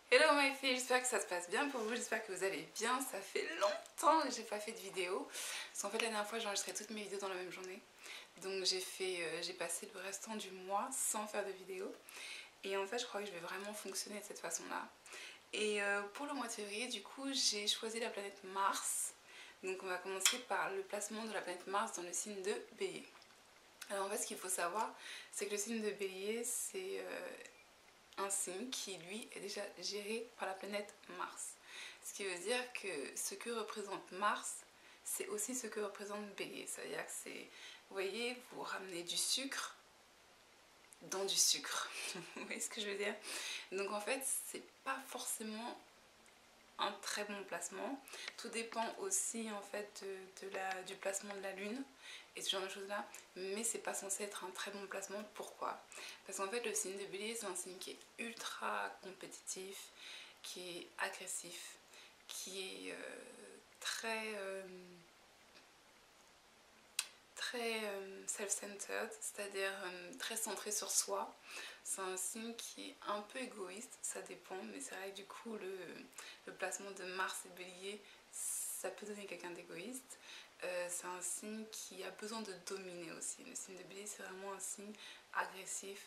Hello my filles, j'espère que ça se passe bien pour vous, j'espère que vous allez bien. Ça fait longtemps que j'ai pas fait de vidéo. Parce qu'en fait la dernière fois j'ai enregistré toutes mes vidéos dans la même journée. Donc j'ai passé le restant du mois sans faire de vidéo. Et en fait je crois que je vais vraiment fonctionner de cette façon-là. Et pour le mois de février du coup j'ai choisi la planète Mars. Donc on va commencer par le placement de la planète Mars dans le signe de Bélier. Alors en fait ce qu'il faut savoir c'est que le signe de Bélier c'est un signe qui lui est déjà géré par la planète Mars. Ce qui veut dire que ce que représente Mars, c'est aussi ce que représente Bélier. C'est-à-dire que c'est, vous voyez, vous ramenez du sucre dans du sucre. Vous voyez ce que je veux dire? Donc en fait, c'est pas forcément un très bon placement. Tout dépend aussi en fait du placement de la lune et ce genre de choses là, mais c'est pas censé être un très bon placement. Pourquoi? Parce qu'en fait le signe de Bélier c'est un signe qui est ultra compétitif, qui est agressif, qui est très self-centered, c'est-à-dire très centré sur soi. C'est un signe qui est un peu égoïste, ça dépend, mais c'est vrai que du coup le placement de Mars et Bélier, ça peut donner quelqu'un d'égoïste. C'est un signe qui a besoin de dominer aussi. Le signe de Bélier, c'est vraiment un signe agressif,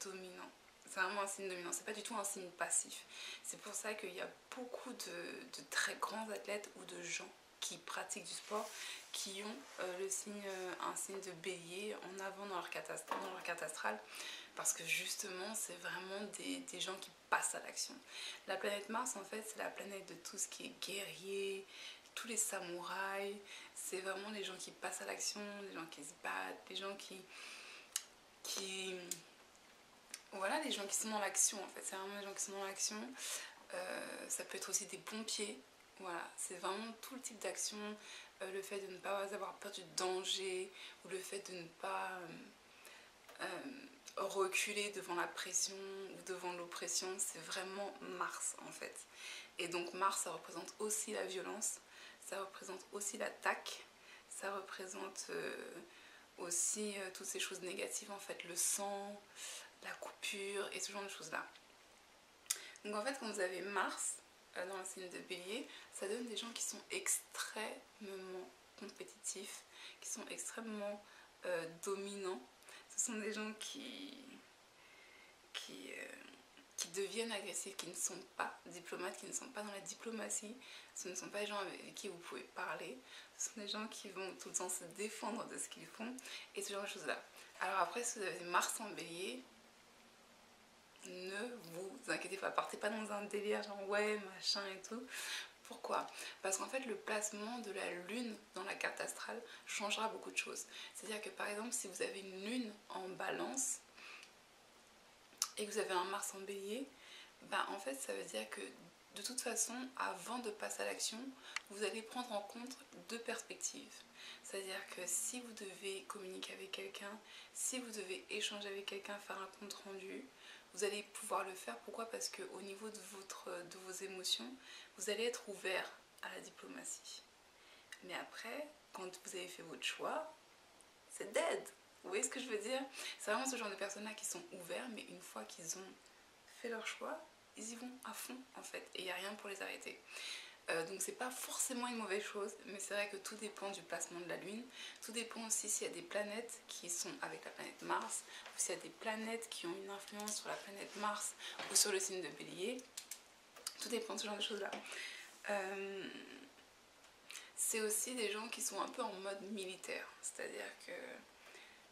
dominant. C'est vraiment un signe dominant, c'est pas du tout un signe passif. C'est pour ça qu'il y a beaucoup de très grands athlètes ou de gens qui pratiquent du sport qui ont un signe de Bélier en avant dans leur carte astrale, parce que justement c'est vraiment des gens qui passent à l'action. La planète Mars en fait c'est la planète de tout ce qui est guerrier, tous les samouraïs, c'est vraiment les gens qui passent à l'action, les gens qui se battent, les gens qui voilà, les gens qui sont dans l'action en fait, c'est vraiment les gens qui sont dans l'action. Ça peut être aussi des pompiers, voilà, c'est vraiment tout le type d'action, le fait de ne pas avoir peur du danger ou le fait de ne pas reculer devant la pression ou devant l'oppression, c'est vraiment Mars en fait. Et donc Mars ça représente aussi la violence, ça représente aussi l'attaque, ça représente aussi toutes ces choses négatives en fait, le sang, la coupure et ce genre de choses là. Donc en fait quand vous avez Mars dans le signe de Bélier, ça donne des gens qui sont extrêmement compétitifs, qui sont extrêmement dominants. Ce sont des gens qui, deviennent agressifs, qui ne sont pas diplomates, qui ne sont pas dans la diplomatie. Ce ne sont pas des gens avec qui vous pouvez parler. Ce sont des gens qui vont tout le temps se défendre de ce qu'ils font et ce genre de choses là. Alors après, si vous avez Mars en Bélier, ne vous inquiétez pas, partez pas dans un délire genre ouais machin et tout. Pourquoi? Parce qu'en fait le placement de la lune dans la carte astrale changera beaucoup de choses. C'est à dire que par exemple si vous avez une lune en balance et que vous avez un Mars en Bélier, ben en fait ça veut dire que de toute façon avant de passer à l'action vous allez prendre en compte deux perspectives. C'est à dire que si vous devez communiquer avec quelqu'un, si vous devez échanger avec quelqu'un, faire un compte rendu, vous allez pouvoir le faire. Pourquoi? Parce qu'au niveau de vos émotions, vous allez être ouvert à la diplomatie. Mais après, quand vous avez fait votre choix, c'est dead. Vous voyez ce que je veux dire? C'est vraiment ce genre de personnes-là qui sont ouverts, mais une fois qu'ils ont fait leur choix, ils y vont à fond en fait, et il n'y a rien pour les arrêter. Donc c'est pas forcément une mauvaise chose, mais c'est vrai que tout dépend du placement de la Lune. Tout dépend aussi s'il y a des planètes qui sont avec la planète Mars, ou s'il y a des planètes qui ont une influence sur la planète Mars ou sur le signe de Bélier. Tout dépend de ce genre de choses là. C'est aussi des gens qui sont un peu en mode militaire, c'est-à-dire que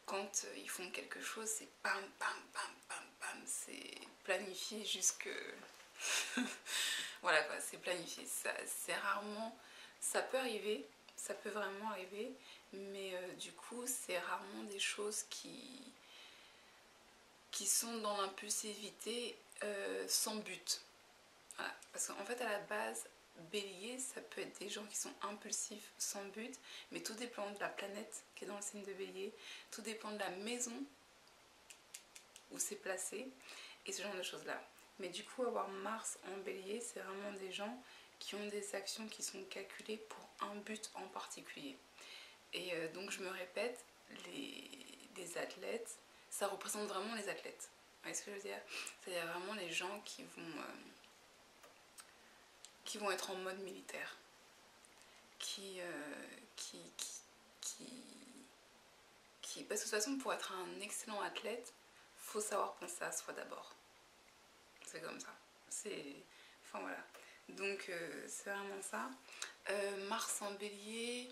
quand ils font quelque chose, c'est bam bam bam bam bam, c'est planifié jusque voilà quoi, c'est planifié. C'est rarement, ça peut arriver, ça peut vraiment arriver, mais du coup c'est rarement des choses qui sont dans l'impulsivité sans but. Voilà. Parce qu'en fait à la base Bélier ça peut être des gens qui sont impulsifs sans but, mais tout dépend de la planète qui est dans le signe de Bélier, tout dépend de la maison où c'est placé et ce genre de choses là. Mais du coup avoir Mars en Bélier c'est vraiment des gens qui ont des actions qui sont calculées pour un but en particulier. Et donc je me répète, les athlètes, ça représente vraiment les athlètes. Vous voyez ce que je veux dire? C'est-à-dire vraiment les gens qui vont qui vont être en mode militaire, qui parce que de toute façon, pour être un excellent athlète, faut savoir penser à soi d'abord. C'est comme ça. Enfin voilà. Donc c'est vraiment ça. Mars en bélier,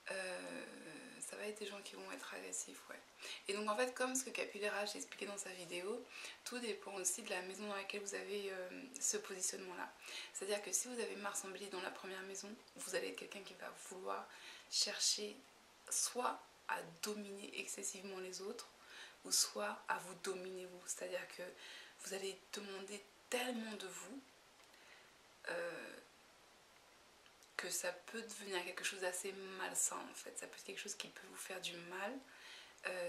ça va être des gens qui vont être agressifs, ouais. Et donc en fait, comme ce que Capillaire j'ai expliqué dans sa vidéo, tout dépend aussi de la maison dans laquelle vous avez ce positionnement-là. C'est-à-dire que si vous avez Mars en bélier dans la première maison, vous allez être quelqu'un qui va vouloir chercher soit à dominer excessivement les autres, ou soit à vous dominer vous. C'est-à-dire que vous allez demander tellement de vous que ça peut devenir quelque chose d'assez malsain en fait. Ça peut être quelque chose qui peut vous faire du mal.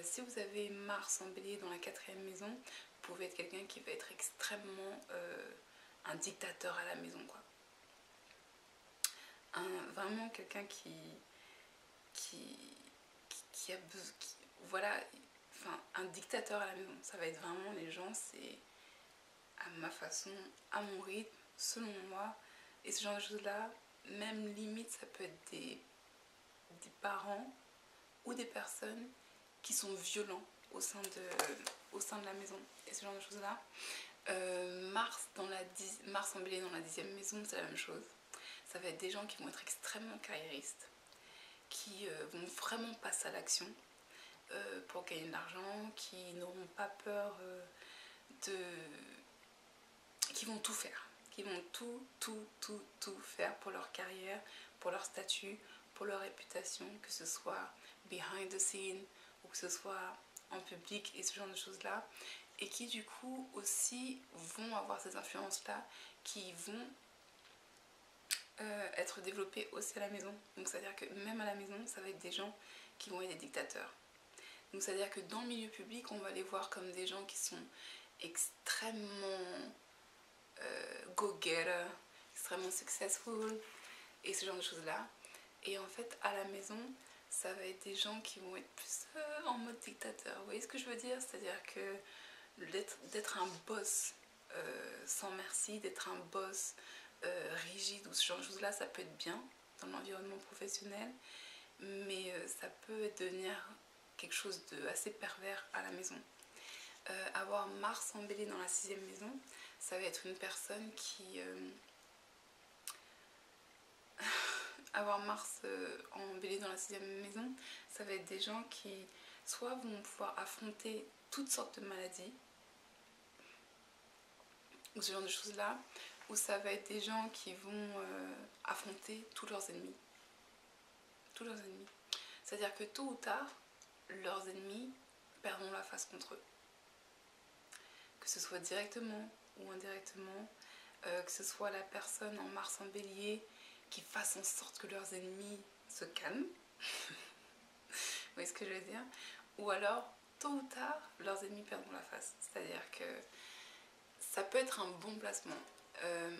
Si vous avez Mars en bélier dans la 4e maison, vous pouvez être quelqu'un qui va être extrêmement un dictateur à la maison, quoi. Vraiment quelqu'un qui a besoin, voilà, enfin un dictateur à la maison. Ça va être vraiment les gens, c'est à ma façon, à mon rythme, selon moi, et ce genre de choses là. Même limite ça peut être des parents ou des personnes qui sont violents au sein de la maison, et ce genre de choses là. Mars en bélier dans la 10e maison, c'est la même chose. Ça va être des gens qui vont être extrêmement carriéristes, qui vont vraiment passer à l'action pour gagner de l'argent, qui n'auront pas peur qui vont tout faire, qui vont tout faire pour leur carrière, pour leur statut, pour leur réputation, que ce soit behind the scene ou que ce soit en public et ce genre de choses là, et qui du coup aussi vont avoir ces influences là qui vont être développées aussi à la maison. Donc c'est à dire que même à la maison ça va être des gens qui vont être des dictateurs. Donc c'est à dire que dans le milieu public on va les voir comme des gens qui sont extrêmement go-getter, extrêmement successful et ce genre de choses là. Et en fait à la maison ça va être des gens qui vont être plus en mode dictateur. Vous voyez ce que je veux dire? C'est à dire que d'être un boss sans merci, d'être un boss rigide ou ce genre de choses là, ça peut être bien dans l'environnement professionnel, mais ça peut devenir quelque chose de assez pervers à la maison. Avoir Mars en bélier dans la 6e maison, ça va être une personne qui avoir Mars en bélier dans la 6e maison, ça va être des gens qui soit vont pouvoir affronter toutes sortes de maladies ou ce genre de choses là, ou ça va être des gens qui vont affronter tous leurs ennemis. Tous leurs ennemis. C'est-à-dire que tôt ou tard, leurs ennemis perdront la face contre eux. Que ce soit directement ou indirectement, que ce soit la personne en Mars en bélier qui fasse en sorte que leurs ennemis se calment. Vous voyez ce que je veux dire? Ou alors, tôt ou tard, leurs ennemis perdront la face. C'est-à-dire que ça peut être un bon placement.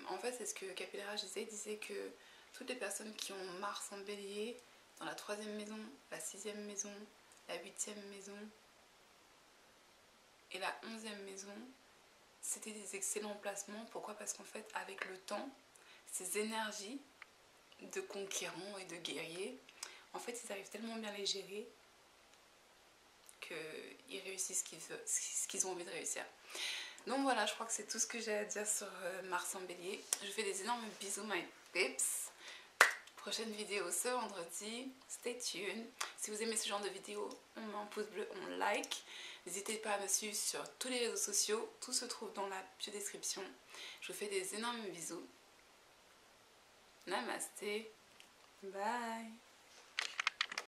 En fait, c'est ce que Capillaire disait que toutes les personnes qui ont Mars en bélier dans la 3e maison, la 6e maison, la 8e maison et la 11e maison, c'était des excellents placements. Pourquoi? Parce qu'en fait, avec le temps, ces énergies de conquérants et de guerriers, en fait, ils arrivent tellement bien à les gérer qu'ils réussissent ce qu'ils ont envie de réussir. Donc voilà, je crois que c'est tout ce que j'ai à dire sur Mars en bélier. Je vous fais des énormes bisous, my pips. Prochaine vidéo ce vendredi. Stay tuned. Si vous aimez ce genre de vidéo, on met un pouce bleu, on like. N'hésitez pas à me suivre sur tous les réseaux sociaux. Tout se trouve dans la bio-description. Je vous fais des énormes bisous. Namasté. Bye.